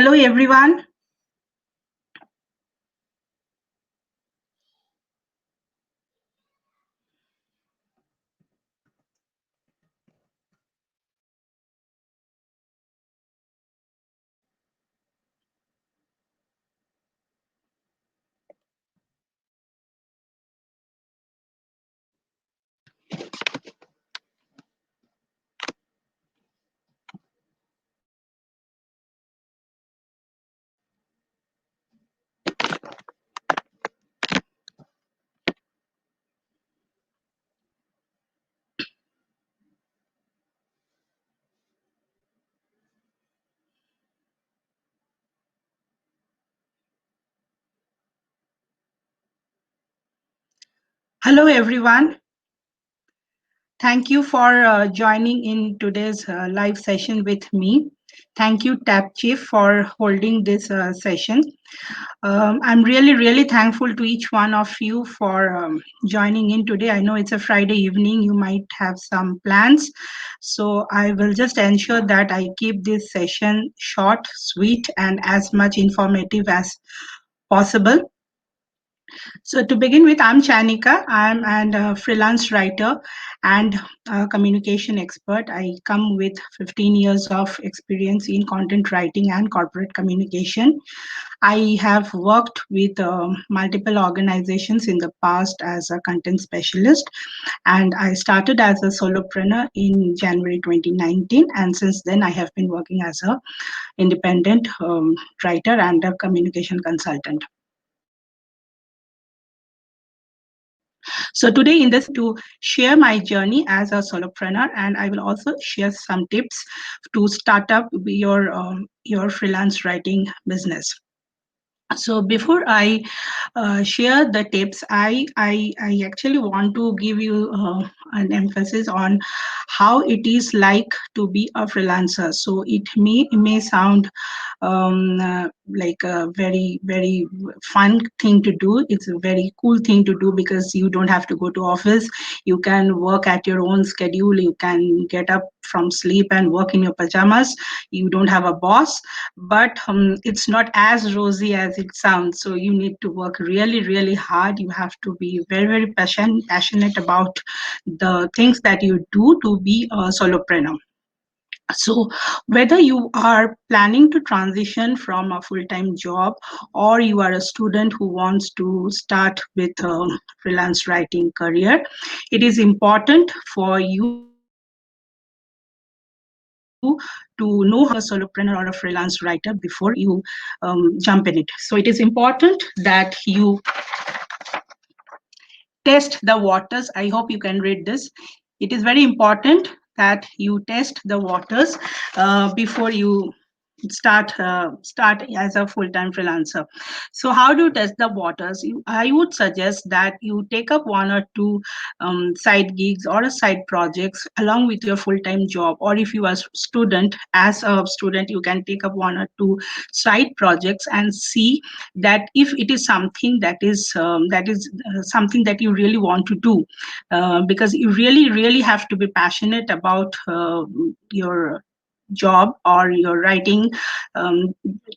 Hello, everyone. Hello, everyone. Thank you for joining in today's live session with me. Thank you, Tap Chief, for holding this session. I'm really thankful to each one of you for joining in today. I know it's a Friday evening. You might have some plans. So I will just ensure that I keep this session short, sweet, and as much informative as possible. So to begin with, I'm Chayanika. I'm a freelance writer and a communication expert. I come with 15 years of experience in content writing and corporate communication. I have worked with multiple organizations in the past as a content specialist, and I started as a solopreneur in January 2019. And since then, I have been working as a independent writer and a communication consultant. So today in this to share my journey as a solopreneur, and I will also share some tips to start up your freelance writing business. So before I share the tips, I actually want to give you an emphasis on how it is like to be a freelancer. So it may sound like a very fun thing to do. It's a very cool thing to do because you don't have to go to office. You can work at your own schedule. You can get up from sleep and work in your pajamas. You don't have a boss, but it's not as rosy as it sounds. So you need to work really hard. You have to be very passionate about the things that you do to be a solopreneur. So whether you are planning to transition from a full-time job, or you are a student who wants to start with a freelance writing career, it is important for you to know how to become a solopreneur or a freelance writer before you jump in it. So it is important that you test the waters. I hope you can read this. It is very important that you test the waters before you start as a full-time freelancer. So how do you test the waters? I would suggest that you take up one or two side gigs or a side projects along with your full-time job, or if you are a student, as a student you can take up one or two side projects and see that if it is something that is something that you really want to do, because you really have to be passionate about your job or your writing,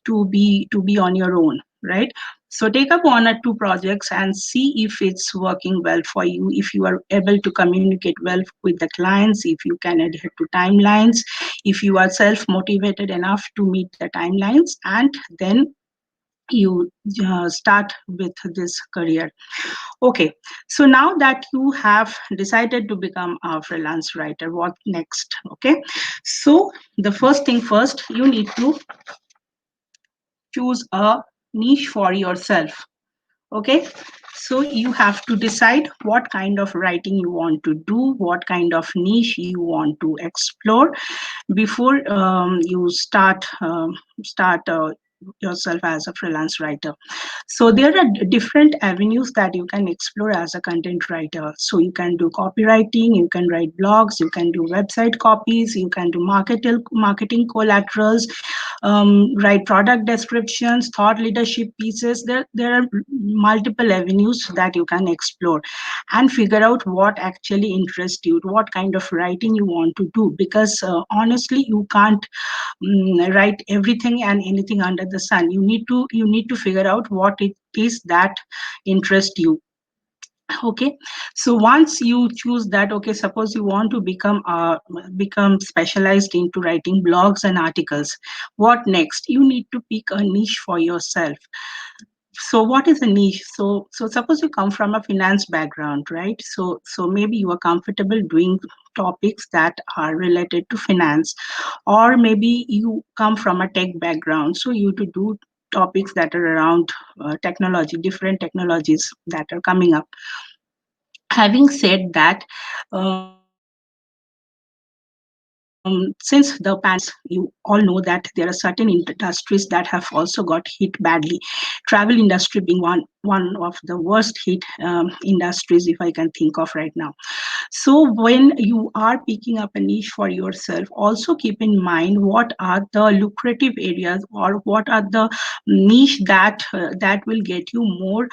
to be on your own, right? So take up one or two projects and see if it's working well for you, if you are able to communicate well with the clients, if you can adhere to timelines, if you are self motivated enough to meet the timelines, and then you start with this career. Okay, so now that you have decided to become a freelance writer, what next? Okay, so the first thing first, you need to choose a niche for yourself. Okay, so you have to decide what kind of writing you want to do, what kind of niche you want to explore before you start yourself as a freelance writer. So there are different avenues that you can explore as a content writer. So you can do copywriting, you can write blogs, you can do website copies, you can do marketing collaterals, write product descriptions, thought leadership pieces. There are multiple avenues that you can explore and figure out what actually interests you, what kind of writing you want to do. Because honestly, you can't write everything and anything under the sun. You need to figure out what it is that interests you. Okay, so once you choose that, okay, suppose you want to become specialized into writing blogs and articles, what next? You need to pick a niche for yourself. So what is a niche? So suppose you come from a finance background, right? So maybe you are comfortable doing topics that are related to finance, or maybe you come from a tech background, so you to do topics that are around technology, different technologies that are coming up. Having said that, since the pandemic hit, you all know that there are certain industries that have also got hit badly. Travel industry being one of the worst hit industries, if I can think of right now. So when you are picking up a niche for yourself, also keep in mind what are the lucrative areas, or what are the niche that will get you more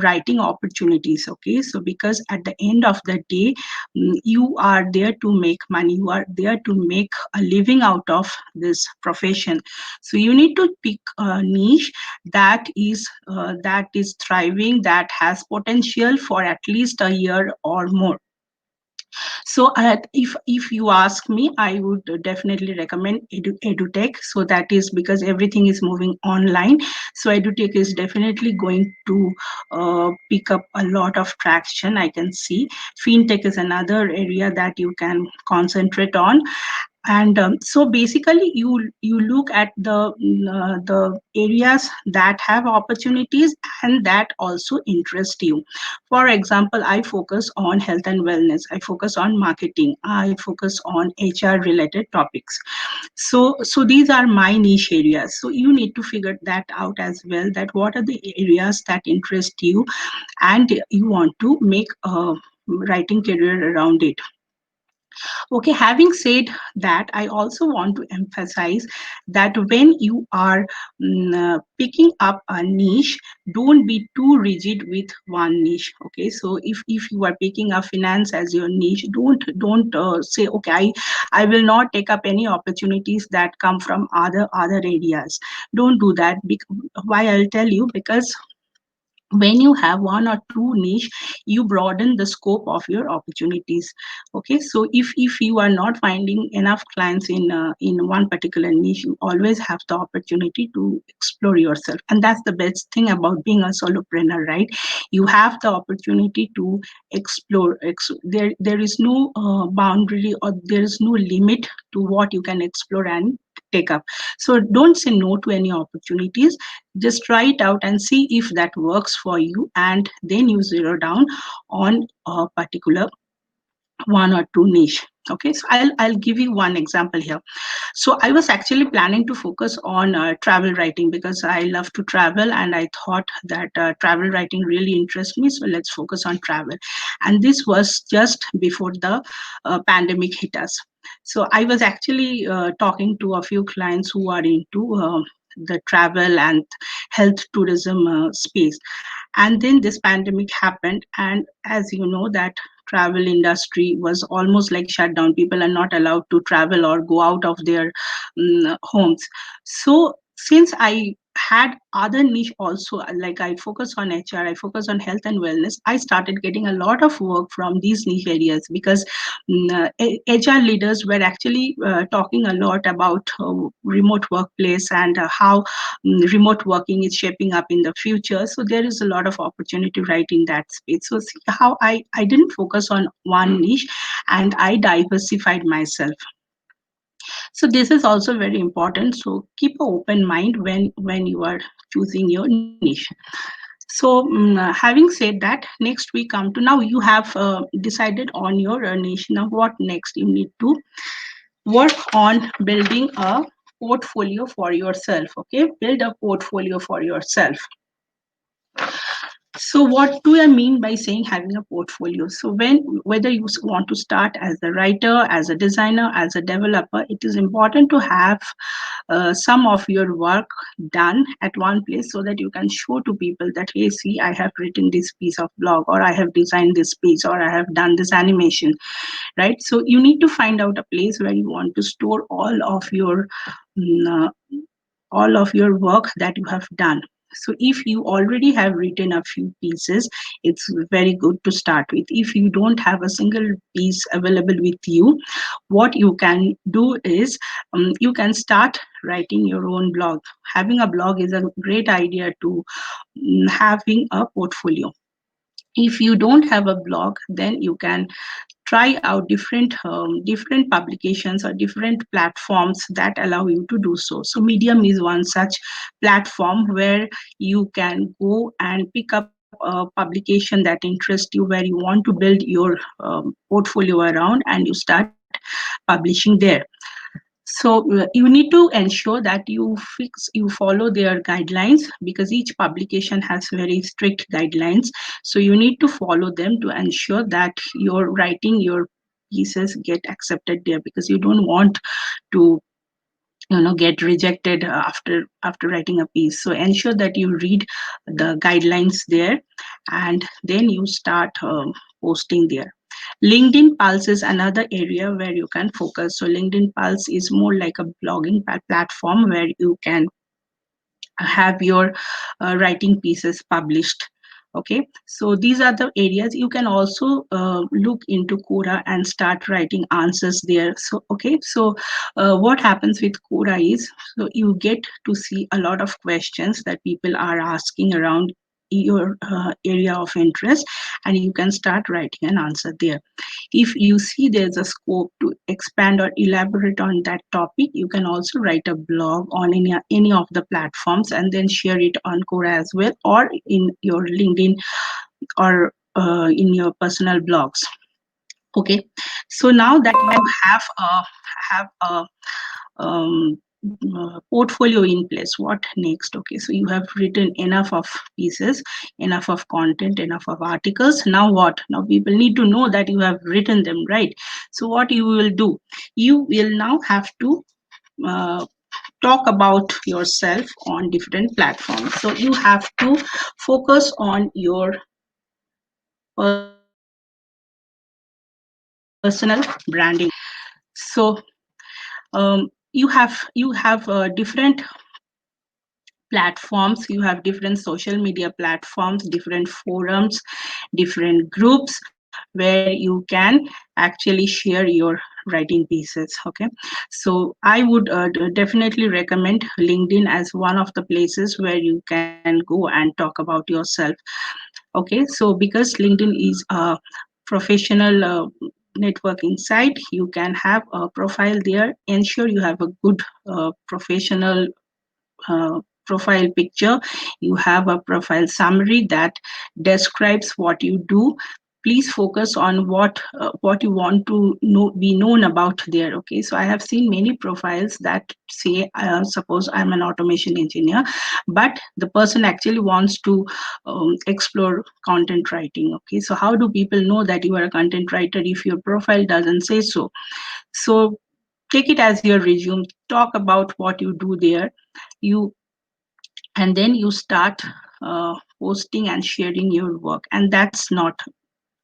writing opportunities. Okay, so because at the end of the day, you are there to make money, you are there to make a living out of this profession. So you need to pick a niche that is thriving, that has potential for at least a year or more. So if you ask me, I would definitely recommend edutech. So that is because everything is moving online. So edutech is definitely going to pick up a lot of traction. I can see fintech is another area that you can concentrate on. And so basically you look at the areas that have opportunities and that also interest you. For example, I focus on health and wellness, I focus on marketing, I focus on HR related topics. So these are my niche areas. So you need to figure that out as well, that what are the areas that interest you and you want to make a writing career around it. Okay, having said that, I also want to emphasize that when you are picking up a niche, don't be too rigid with one niche. Okay, so if you are picking up finance as your niche, don't say, okay, I will not take up any opportunities that come from other areas. Don't do that. Why? I'll tell you. Because when you have one or two niche, you broaden the scope of your opportunities. Okay, so if you are not finding enough clients in one particular niche, you always have the opportunity to explore yourself. And that's the best thing about being a solopreneur, right? You have the opportunity to explore. There is no boundary, or there is no limit to what you can explore and take up. So don't say no to any opportunities. Just try it out and see if that works for you, and then you zero down on a particular one or two niche. Okay, so I'll give you one example here. So I was actually planning to focus on travel writing, because I love to travel, and I thought that travel writing really interests me, so let's focus on travel. And this was just before the pandemic hit us. So I was actually talking to a few clients who are into the travel and health tourism space. And then this pandemic happened, and as you know that travel industry was almost like shut down. People are not allowed to travel or go out of their homes. So since I had other niche also, like I focus on HR, I focus on health and wellness, I started getting a lot of work from these niche areas. Because HR leaders were actually talking a lot about remote workplace, and how remote working is shaping up in the future. So there is a lot of opportunity right in that space. So see how I didn't focus on one niche, and I diversified myself. So this is also very important. So keep an open mind when you are choosing your niche. So having said that, next we come to, now you have decided on your niche. Now what next? You need to work on building a portfolio for yourself. Okay, build a portfolio for yourself. So what do I mean by saying having a portfolio? So whether you want to start as a writer, as a designer, as a developer, it is important to have some of your work done at one place so that you can show to people that, hey, see, I have written this piece of blog, or I have designed this piece, or I have done this animation, right? So you need to find out a place where you want to store mm, uh, all of your work that you have done. So if you already have written a few pieces, it's very good to start with. If you don't have a single piece available with you, what you can do is you can start writing your own blog. Having a blog is a great idea to having a portfolio. If you don't have a blog, then you can try out different publications or different platforms that allow you to do so. So Medium is one such platform where you can go and pick up a publication that interests you, where you want to build your portfolio around, and you start publishing there. So you need to ensure that you follow their guidelines, because each publication has very strict guidelines. So you need to follow them to ensure that you're writing your pieces get accepted there, because you don't want to get rejected after writing a piece. So ensure that you read the guidelines there, and then you start posting there. LinkedIn Pulse is another area where you can focus. So LinkedIn Pulse is more like a blogging platform where you can have your writing pieces published. Okay, so these are the areas. You can also look into Quora and start writing answers there. So okay, so what happens with Quora is, so you get to see a lot of questions that people are asking around your area of interest, and you can start writing an answer there. If you see there's a scope to expand or elaborate on that topic, you can also write a blog on any of the platforms and then share it on Quora as well, or in your LinkedIn, or in your personal blogs. Okay, so now that you have a um, portfolio in place, what next? Okay, so you have written enough of pieces, enough of content, enough of articles. Now what? Now people need to know that you have written them, right? So what you will do, you will now have to uh, talk about yourself on different platforms. So you have to focus on your personal branding. So you have different platforms, you have different social media platforms, different forums, different groups where you can actually share your writing pieces. Okay, so I would definitely recommend LinkedIn as one of the places where you can go and talk about yourself. Okay, so because LinkedIn is a professional networking site, you can have a profile there. Ensure you have a good professional profile picture. You have a profile summary that describes what you do. Please focus on what you want to be known about there. Okay, so I have seen many profiles that say, suppose I'm an automation engineer, but the person actually wants to explore content writing. Okay, so how do people know that you are a content writer if your profile doesn't say so? So take it as your resume, talk about what you do there. You And then you start posting and sharing your work, and that's not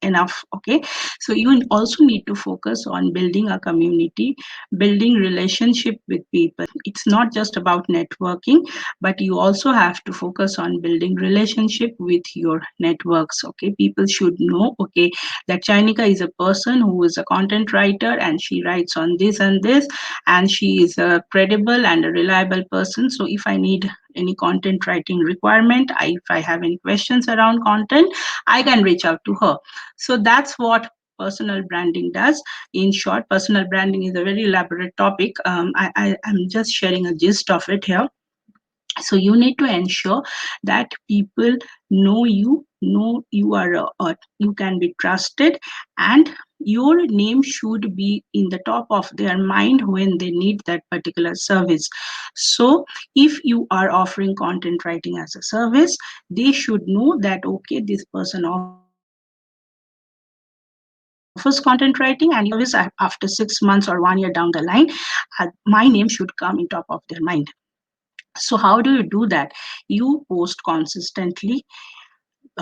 enough. Okay, so you also need to focus on building a community, building relationship with people. It's not just about networking, but you also have to focus on building relationship with your networks. Okay, people should know, okay, that Chayanika is a person who is a content writer, and she writes on this and this, and she is a credible and a reliable person. So if I need any content writing requirement, if I have any questions around content, I can reach out to her. So that's what personal branding does. In short, personal branding is a very elaborate topic. I'm just sharing a gist of it here. So you need to ensure that people know you are you can be trusted, and your name should be in the top of their mind when they need that particular service. So if you are offering content writing as a service, they should know that okay, this person offers content writing, and if I need any service after 6 months or 1 year down the line, my name should come in top of their mind. So how do you do that? You post consistently.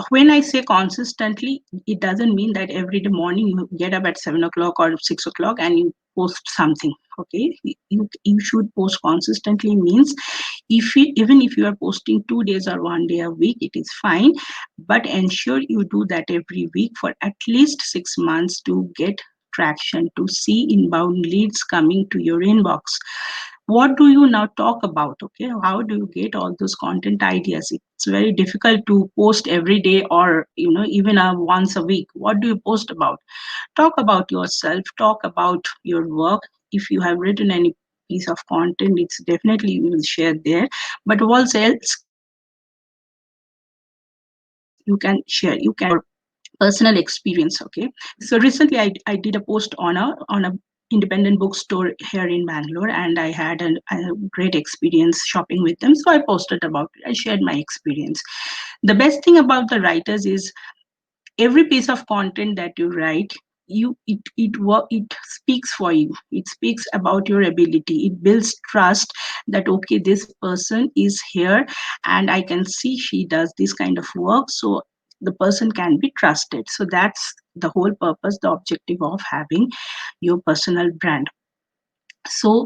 When I say consistently, it doesn't mean that every day morning you get up at 7 o'clock or 6 o'clock and you post something. Okay, you should post consistently means even if you are posting 2 days or 1 day a week, it is fine, but ensure you do that every week for at least 6 months to get traction, to see inbound leads coming to your inbox. What do you now talk about? Okay, how do you get all those content ideas? It's very difficult to post every day, or even once a week. What do you post about? Talk about yourself, talk about your work. If you have written any piece of content, it's definitely you will share there. But what else can you share? You can share your personal experience. Okay, so recently I did a post on a independent bookstore here in Bangalore, and I had a great experience shopping with them, so I posted about it. I shared my experience. The best thing about the writers is every piece of content that you write, it speaks for you. It speaks about your ability. It builds trust that okay, this person is here and I can see she does this kind of work, so the person can be trusted. So that's the whole purpose, the objective of having your personal brand. So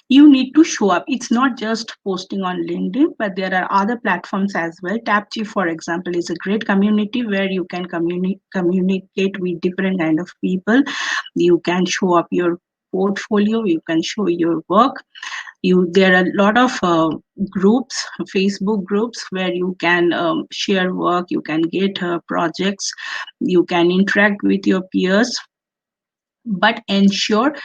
you need to show up. It's not just posting on LinkedIn, but there are other platforms as well. TapG, for example, is a great community where you can communicate with different kind of people. You can show up your portfolio, you can show your work. There are a lot of groups, Facebook groups, where you can share work, you can get projects, you can interact with your peers, but ensure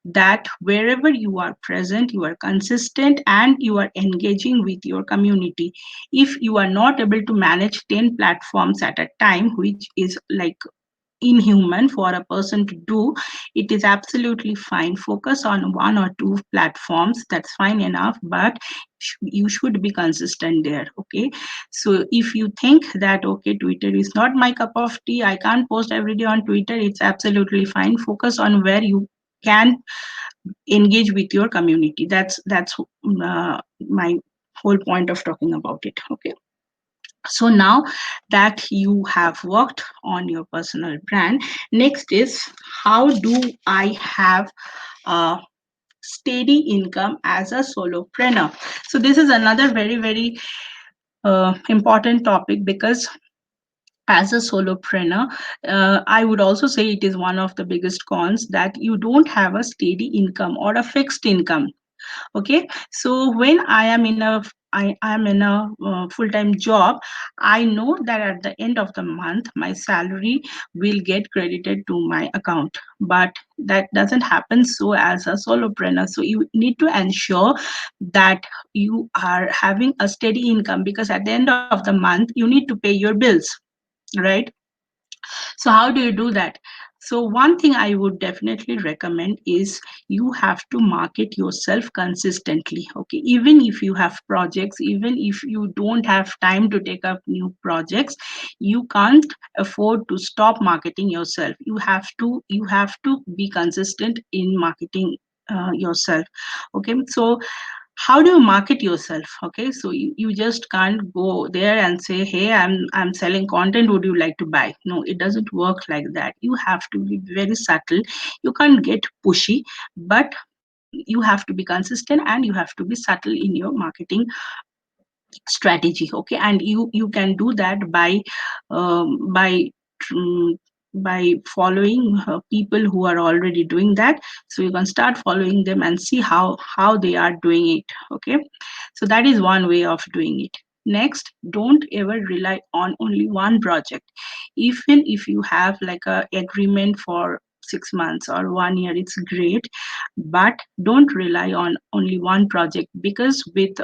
that wherever you are present, you are consistent and you are engaging with your community. If you are not able to manage 10 platforms at a time, which is like inhuman for a person to do, it is absolutely fine. Focus on one or two platforms, that's fine enough, but you should be consistent there. Okay, so if you think that okay, Twitter is not my cup of tea, I can't post every day on Twitter, it's absolutely fine. Focus on where you can engage with your community. That's my whole point of talking about it. Okay, so now that you have worked on your personal brand, next is how do I have a steady income as a solopreneur? So this is another very important topic, because as a solopreneur, I would also say it is one of the biggest cons that you don't have a steady income or a fixed income. Okay, so when I am in a full-time job, I know that at the end of the month my salary will get credited to my account, but that doesn't happen so as a solopreneur. So you need to ensure that you are having a steady income, because at the end of the month you need to pay your bills, right? So how do you do that? So one thing I would definitely recommend is you have to market yourself consistently. Okay, even if you have projects, even if you don't have time to take up new projects, you can't afford to stop marketing yourself. You have to be consistent in marketing yourself. Okay, so how do you market yourself? Okay, so you just can't go there and say, hey, I'm selling content, would you like to buy? No, it doesn't work like that. You have to be very subtle. You can't get pushy, but you have to be consistent and you have to be subtle in your marketing strategy. Okay, and you can do that by um, by following people who are already doing that. So you can start following them and see how they are doing it. Okay, so that is one way of doing it. Next, don't ever rely on only one project. Even if you have like a agreement for 6 months or 1 year, it's great, but don't rely on only one project, because with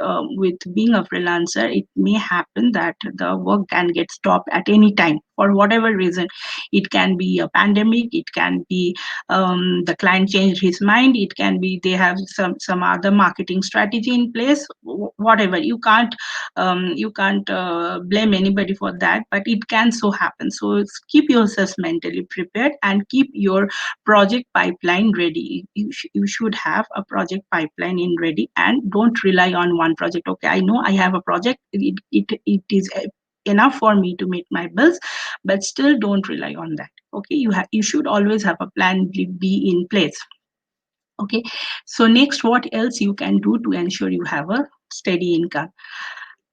being a freelancer, it may happen that the work can get stopped at any time for whatever reason. It can be a pandemic, it can be the client changed his mind, it can be they have some other marketing strategy in place, whatever. You can't blame anybody for that, but it can so happen. So keep yourself mentally prepared and keep your project pipeline ready. You should have a project pipeline in ready, and don't rely on one project. Okay, I know I have a project, it is enough for me to meet my bills, but still don't rely on that. Okay, you should always have a plan B in place. Okay, so next, what else you can do to ensure you have a steady income?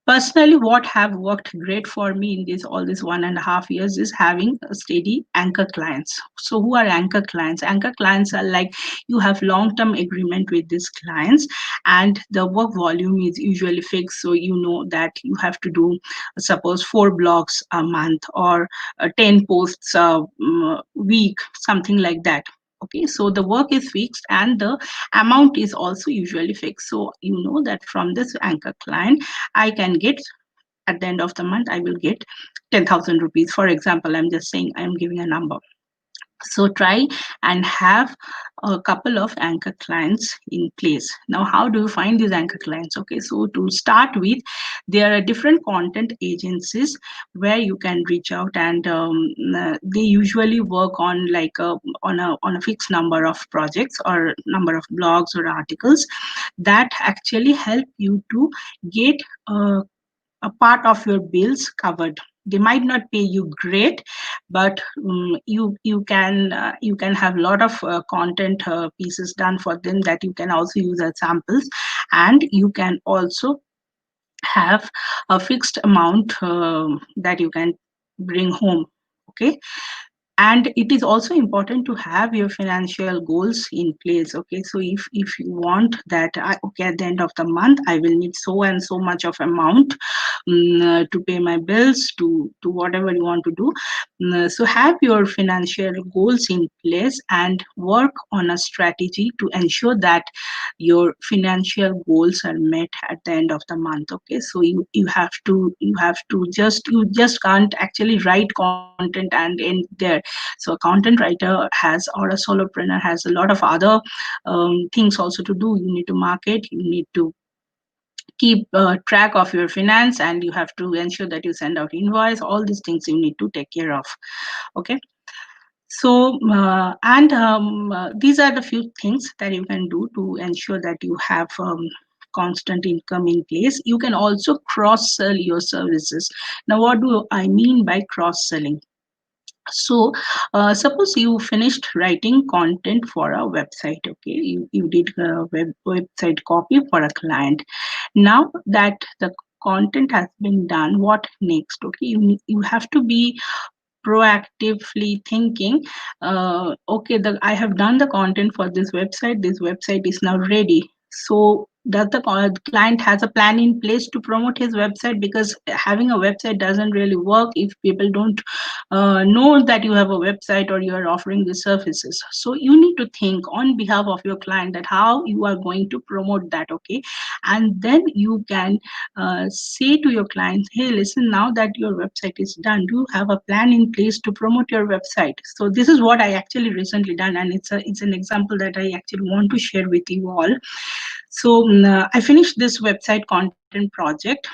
Personally, what have worked great for me in this all this 1.5 years is having a steady anchor clients. So who are anchor clients? Anchor clients are like, you have long-term agreement with these clients, and the work volume is usually fixed. So you know that you have to do, suppose, 4 blogs a month, or 10 posts a week, something like that. Okay, so the work is fixed and the amount is also usually fixed. So you know that from this anchor client, I can get, at the end of the month, I will get 10,000 rupees. For example, I'm just saying, I'm giving a number. So try and have a couple of anchor clients in place. Now, how do you find these anchor clients? Okay, so to start with, there are different content agencies where you can reach out, and they usually work on like on a fixed number of projects or number of blogs or articles that actually help you to get a part of your bills covered. They might not pay you great, but you can have a lot of content pieces done for them that you can also use as samples, and you can also have a fixed amount that you can bring home. Okay, and it is also important to have your financial goals in place. Okay, so if you want that, okay, at the end of the month I will need so and so much of amount to pay my bills, to whatever you want to do. So have your financial goals in place and work on a strategy to ensure that your financial goals are met at the end of the month. Okay, so you just can't actually write content and end there. So a content writer has, or a solopreneur has, a lot of other things also to do. You need to market, you need to keep track of your finance, and you have to ensure that you send out invoice. All these things you need to take care of. Okay, so and these are the few things that you can do to ensure that you have constant income in place. You can also cross sell your services. Now, what do I mean by cross selling? So suppose you finished writing content for a website. Okay, you did a website copy for a client. Now that the content has been done, what next? Okay, you have to be proactively thinking, okay, I have done the content for this website is now ready. So does the client has a plan in place to promote his website? Because having a website doesn't really work if people don't know that you have a website or you are offering the services. So you need to think on behalf of your client that how you are going to promote that. Okay, and then you can say to your clients, hey, listen, now that your website is done, do you have a plan in place to promote your website? So this is what I actually recently done, and it's an example that I actually want to share with you all. So I finished this website content project,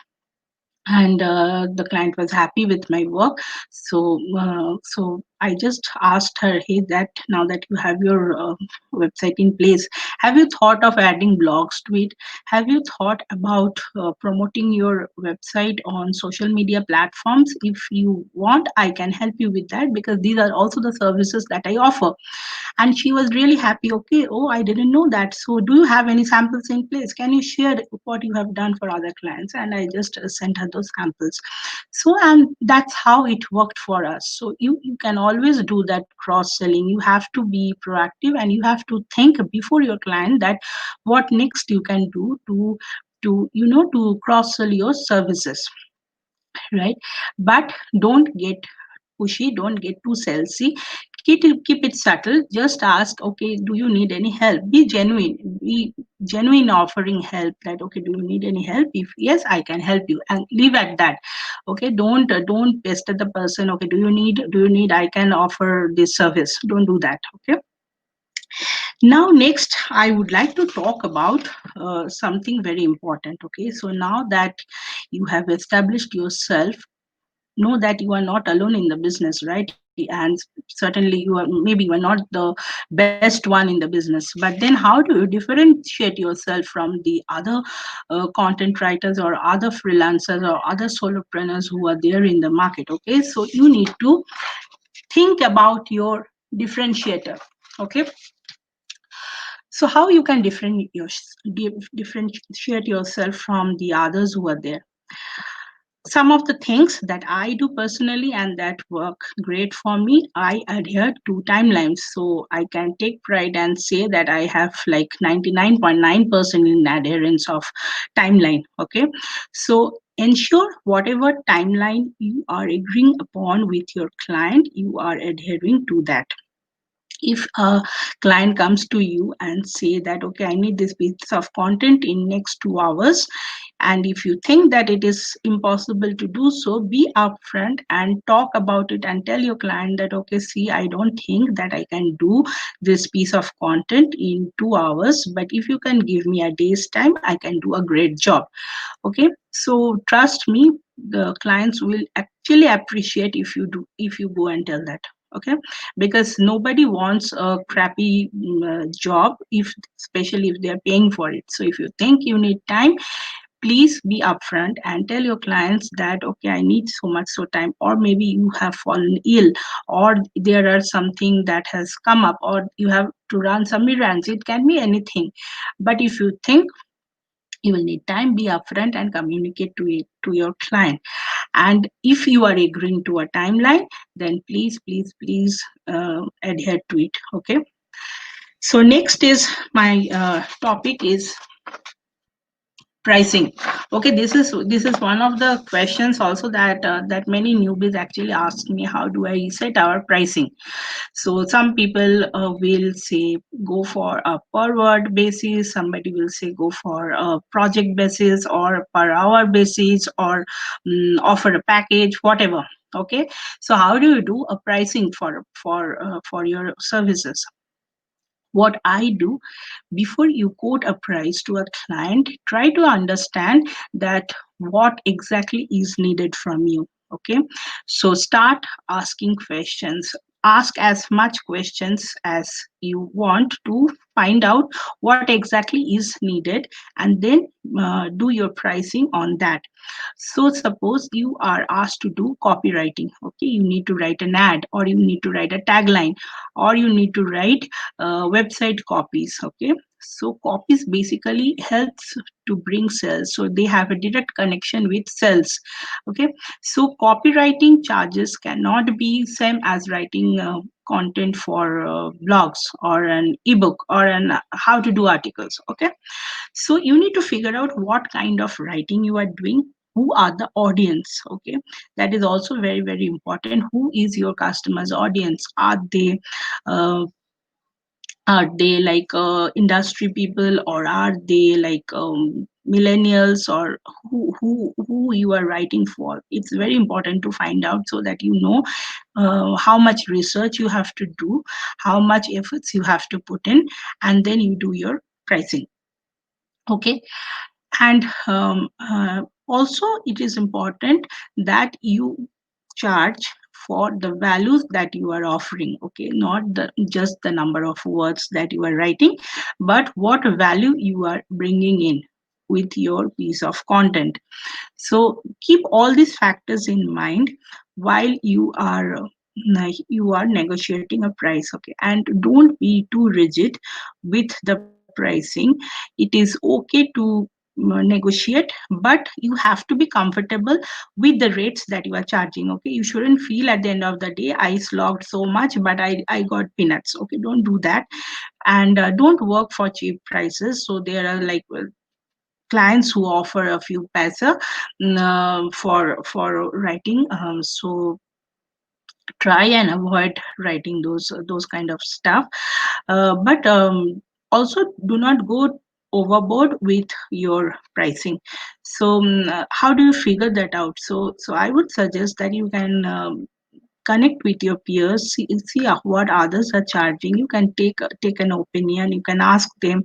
and the client was happy with my work. So I just asked her, hey, that now that you have your website in place, have you thought of adding blogs to it? Have you thought about promoting your website on social media platforms? If you want, I can help you with that, because these are also the services that I offer. And she was really happy. Okay, oh, I didn't know that. So do you have any samples in place? Can you share what you have done for other clients? And I just sent her those samples. So, and that's how it worked for us. So you can always do that cross selling. You have to be proactive, and you have to think before your client that what next you can do to cross sell your services, right? But don't get pushy, don't get too salesy. Keep it subtle. Just ask, okay, do you need any help? Be genuine. Be genuine offering help. That, okay, do you need any help? If yes, I can help you, and leave at that. Okay, don't pester the person. Okay, do you need? I can offer this service. Don't do that. Okay. Now, next, I would like to talk about something very important. Okay, so now that you have established yourself, know that you are not alone in the business, right? And certainly you are not the best one in the business, but then how do you differentiate yourself from the other content writers or other freelancers or other solopreneurs who are there in the market? Okay, so you need to think about your differentiator. Okay, so how you can differentiate yourself from the others who are there? Some of the things that I do personally and that work great for me, I adhere to timelines. So I can take pride and say that I have like 99.9% in adherence of timeline. Okay. So ensure whatever timeline you are agreeing upon with your client, you are adhering to that. If a client comes to you and say that, okay, I need this piece of content in next 2 hours, and if you think that it is impossible to do so, be upfront and talk about it and tell your client that, okay, see, I don't think that I can do this piece of content in 2 hours, but if you can give me a day's time, I can do a great job. Okay, so trust me, the clients will actually appreciate if you go and tell that. Okay, because nobody wants a crappy job, if especially if they're paying for it. So if you think you need time, please be upfront and tell your clients that, okay, I need so much so time, or maybe you have fallen ill, or there are something that has come up, or you have to run some errands. It can be anything, but if you think you will need time, be upfront and communicate to your client. And if you are agreeing to a timeline, then please adhere to it. Okay, so next is my topic is pricing. Okay, this is one of the questions also that many newbies actually ask me: how do I set our pricing? So some people will say go for a per word basis, somebody will say go for a project basis or per hour basis, or offer a package, whatever. Okay, so how do you do a pricing for your services? What I do, before you quote a price to a client, try to understand that what exactly is needed from you. Okay, so start asking questions. Ask as much questions as you want to find out what exactly is needed, and then do your pricing on that. So suppose you are asked to do copywriting. Okay, you need to write an ad, or you need to write a tagline, or you need to write website copies. Okay, so copies basically helps to bring sales, so they have a direct connection with sales. Okay, so copywriting charges cannot be same as writing content for blogs or an ebook or an how to do articles. Okay, so you need to figure out what kind of writing you are doing, who are the audience. Okay, that is also very important. Who is your customers audience? Uh, are they like industry people, or are they like millennials, or who you are writing for? It's very important to find out, so that you know how much research you have to do, how much efforts you have to put in, and then you do your pricing. Okay, and also it is important that you charge for the values that you are offering. Okay, not just the number of words that you are writing, but what value you are bringing in with your piece of content. So keep all these factors in mind while you are negotiating a price. Okay, and don't be too rigid with the pricing. It is okay to negotiate, but you have to be comfortable with the rates that you are charging. Okay, you shouldn't feel at the end of the day, I slogged so much but I got peanuts. Okay, don't do that. And don't work for cheap prices. So there are like clients who offer a few paisa for writing. So try and avoid writing those kind of stuff. But also do not go overboard with your pricing. So how do you figure that out? So I would suggest that you can connect with your peers, see what others are charging. You can take an opinion. You can ask them,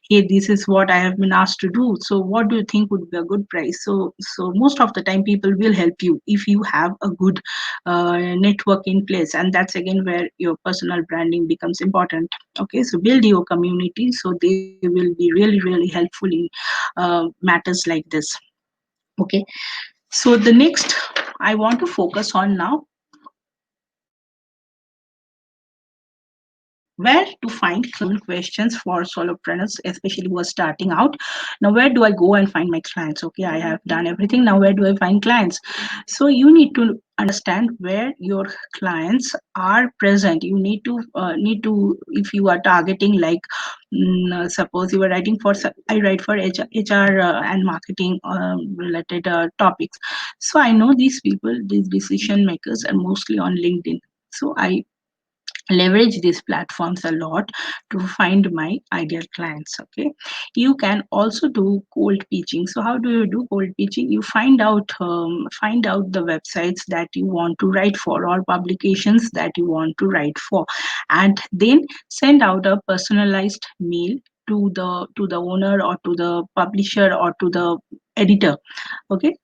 hey, this is what I have been asked to do, so what do you think would be a good price? So most of the time people will help you if you have a good network in place, and that's again where your personal branding becomes important. Okay, so build your community, so they will be really helpful in matters like this. Okay, so the next I want to focus on now, where to find questions for solopreneurs, especially who are starting out. Now, where do I go and find my clients? Okay, I have done everything. Now, where do I find clients? So you need to understand where your clients are present. You need to if you are targeting, like suppose you are writing for, I write for HR and marketing related topics. So I know these people, these decision makers are mostly on LinkedIn. So I leverage these platforms a lot to find my ideal clients. Okay, you can also do cold pitching. So how do you do cold pitching? You find out the websites that you want to write for, or publications that you want to write for, and then send out a personalized mail to the owner, or to the publisher, or to the editor. Okay,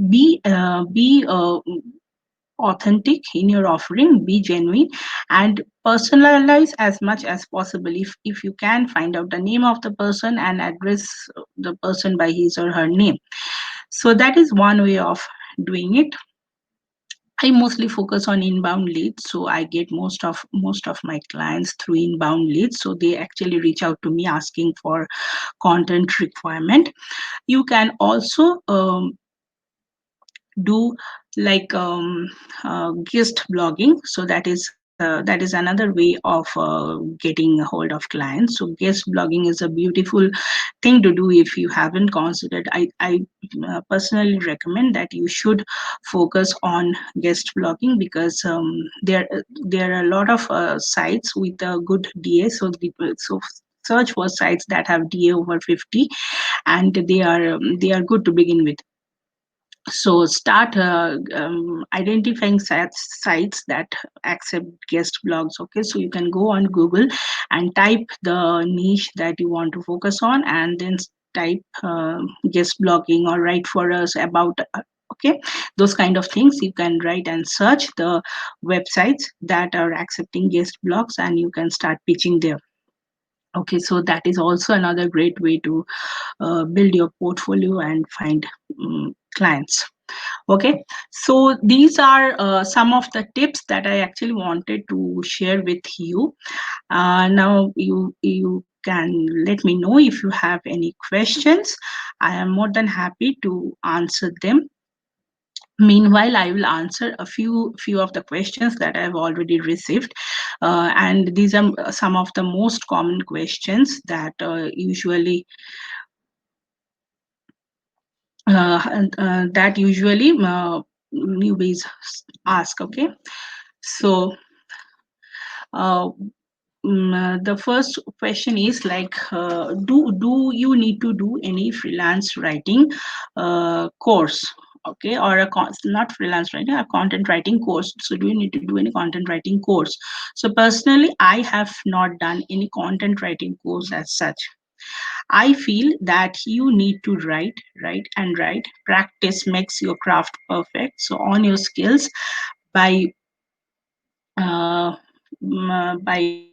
be authentic in your offering, be genuine, and personalize as much as possible. If you can, find out the name of the person and address the person by his or her name. So that is one way of doing it. I mostly focus on inbound leads, so I get most of my clients through inbound leads. So they actually reach out to me asking for content requirement. You can also do like guest blogging. So that is another way of getting a hold of clients. So guest blogging is a beautiful thing to do. If you haven't considered, I personally recommend that you should focus on guest blogging, because there are a lot of sites with a good DA. So search for sites that have DA over 50, and they are good to begin with. So start identifying sites that accept guest blogs. Okay, so you can go on Google and type the niche that you want to focus on, and then type guest blogging, or write for us about okay, those kind of things you can write, and search the websites that are accepting guest blogs, and you can start pitching there. Okay, so that is also another great way to build your portfolio and find clients. Okay, so these are some of the tips that I actually wanted to share with you. Now you can let me know if you have any questions. I am more than happy to answer them. Meanwhile, I will answer a few of the questions that I have already received, and these are some of the most common questions that usually newbies ask. Okay, so uh, the first question is like, do you need to do any freelance writing course? Okay, or not freelance writing, a content writing course. So do you need to do any content writing course? So personally, I have not done any content writing course as such. I feel that you need to write and write. Practice makes your craft perfect. So on your skills by by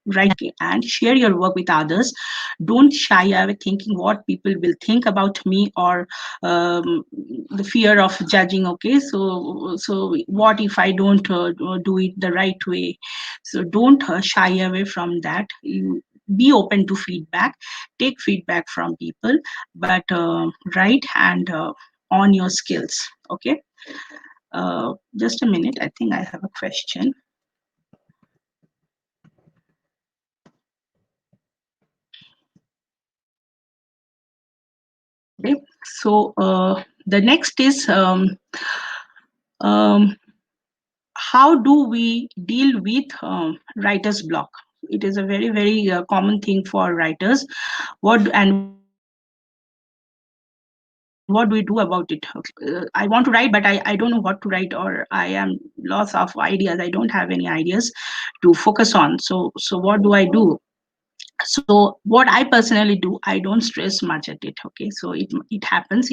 writing and share your work with others. Don't shy away thinking what people will think about me, or the fear of judging. Okay, so what if I don't do it the right way? So don't shy away from that. You be open to feedback, take feedback from people, but write and on your skills. Okay, just a minute, I think I have a question. Okay, so the next is Um, how do we deal with writer's block? It is a very, very common thing for writers. What do we do about it? I want to write, but I don't know what to write, or I am loss of ideas. I don't have any ideas to focus on. So what do I do? So what I personally do, I don't stress much at it. Okay, so it happens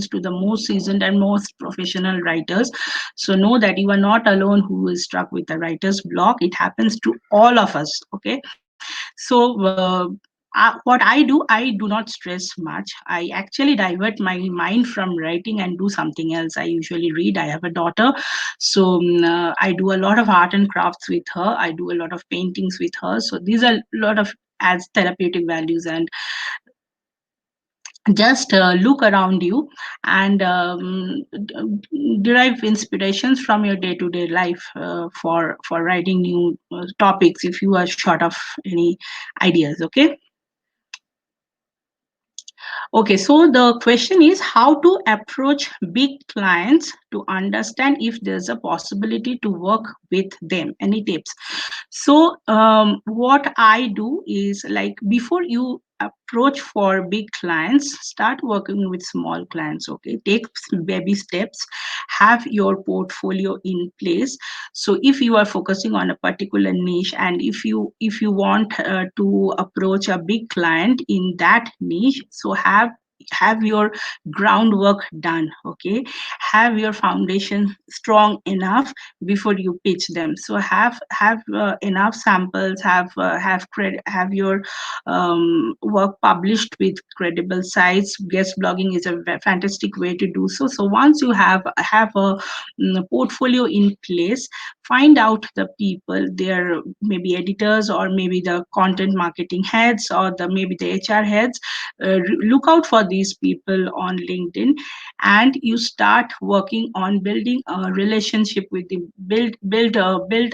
to the most seasoned and most professional writers. So know that you are not alone who is struck with the writer's block. It happens to all of us. Okay, so what I do not stress much. I actually divert my mind from writing and do something else. I usually read. I have a daughter, so I do a lot of art and crafts with her. I do a lot of paintings with her. So these are a lot of as therapeutic values. And just look around you and derive inspirations from your day-to-day life for writing new topics if you are short of any ideas. Okay. Okay, so the question is how to approach big clients to understand if there's a possibility to work with them. Any tips? So, what I do is, like, before you approach for big clients, start working with small clients. Okay, take baby steps, have your portfolio in place. So if you are focusing on a particular niche, and if you want to approach a big client in that niche, so have your groundwork done. Okay, have your foundation strong enough before you pitch them. So have enough samples, have your work published with credible sites. Guest blogging is a fantastic way to do so. So once you have a portfolio in place, find out the people, their maybe editors, or maybe the content marketing heads, or the maybe the HR heads. Look out for these people on LinkedIn, and you start working on building a relationship with them, build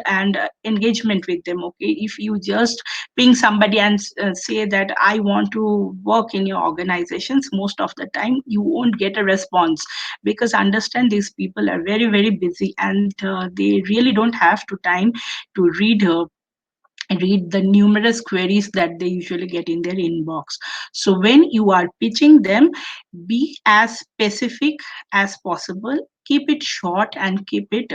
and engagement with them. Okay, if you just ping somebody and say that I want to work in your organizations, most of the time you won't get a response, because understand these people are very, very busy, and they really don't have to time to read the numerous queries that they usually get in their inbox. So when you are pitching them, be as specific as possible. Keep it short and keep it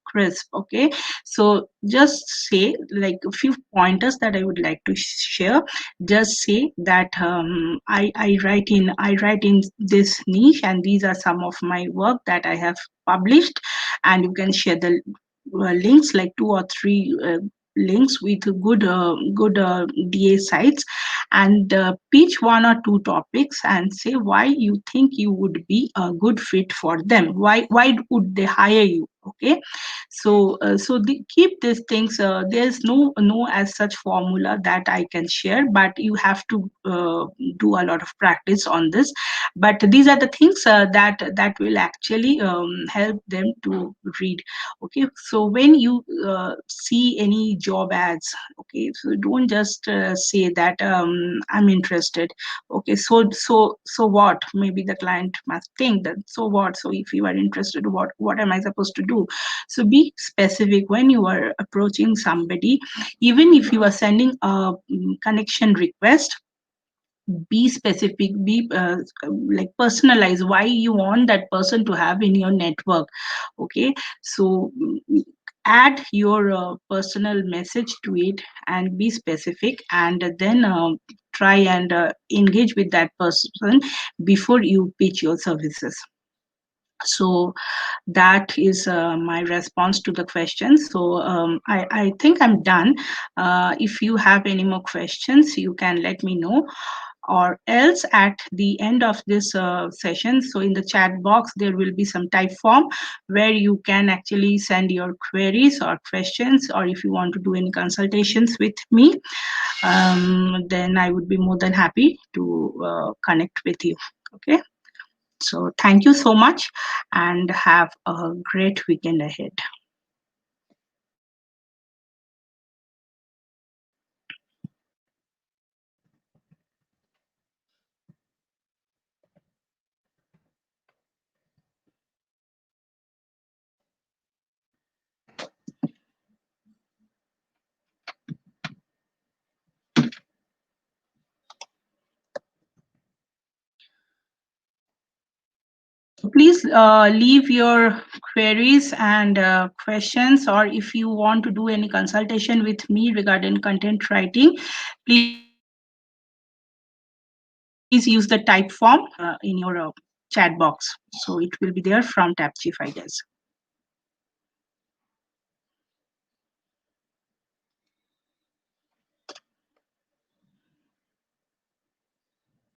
crisp. Okay, so just say like a few pointers that I would like to share. Just say that I write in this niche, and these are some of my work that I have published, and you can share the links, like two or three links with good DA sites, and pitch one or two topics and say why you think you would be a good fit for them. Why would they hire you? Okay, so keep these things. There's no as such formula that I can share, but you have to do a lot of practice on this. But these are the things that will actually help them to read. Okay, so when you see any job ads, okay, so don't just say that I'm interested. Okay, so what? Maybe the client must think that, so what? So if you are interested, what am I supposed to do? So be specific when you are approaching somebody. Even if you are sending a connection request, be specific, be like personalize why you want that person to have in your network. Okay, so add your personal message to it and be specific, and then try and engage with that person before you pitch your services. So that is my response to the question. So I think I'm done. If you have any more questions, you can let me know, or else at the end of this session, so in the chat box there will be some type form where you can actually send your queries or questions, or if you want to do any consultations with me, then I would be more than happy to connect with you. Okay, so thank you so much and have a great weekend ahead. So please leave your queries and questions, or if you want to do any consultation with me regarding content writing, please use the type form in your chat box. So it will be there from Tapchi Fighters.